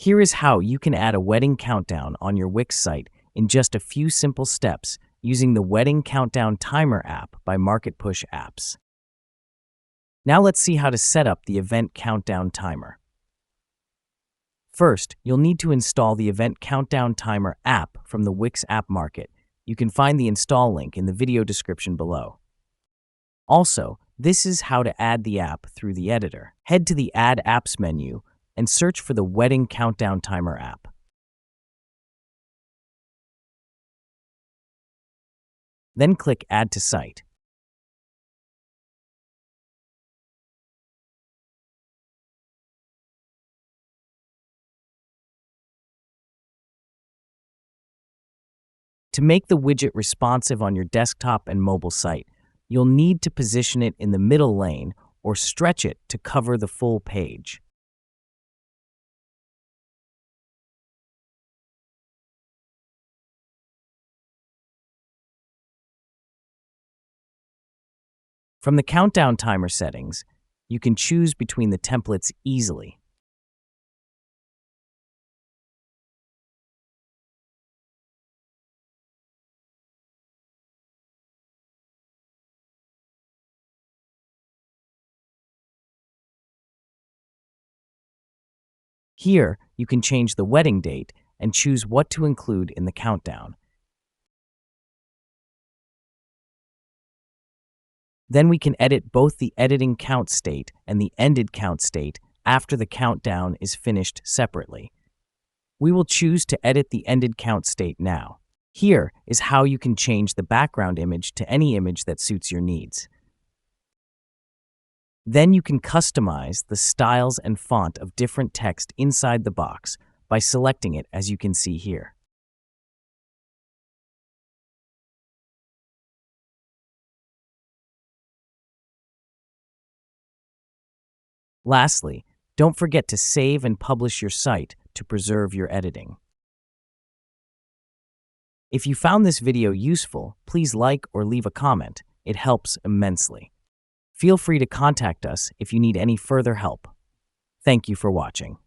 Here is how you can add a wedding countdown on your Wix site in just a few simple steps using the Wedding Countdown Timer app by MarketPush Apps. Now let's see how to set up the event countdown timer. First, you'll need to install the Event Countdown Timer app from the Wix App Market. You can find the install link in the video description below. Also, this is how to add the app through the editor. Head to the Add Apps menu and search for the Wedding Countdown Timer app. Then click Add to Site. To make the widget responsive on your desktop and mobile site, you'll need to position it in the middle lane or stretch it to cover the full page. From the countdown timer settings, you can choose between the templates easily. Here, you can change the wedding date and choose what to include in the countdown. Then we can edit both the editing count state and the ended count state after the countdown is finished separately. We will choose to edit the ended count state now. Here is how you can change the background image to any image that suits your needs. Then you can customize the styles and font of different text inside the box by selecting it, as you can see here. Lastly, don't forget to save and publish your site to preserve your editing. If you found this video useful, please like or leave a comment. It helps immensely. Feel free to contact us if you need any further help. Thank you for watching.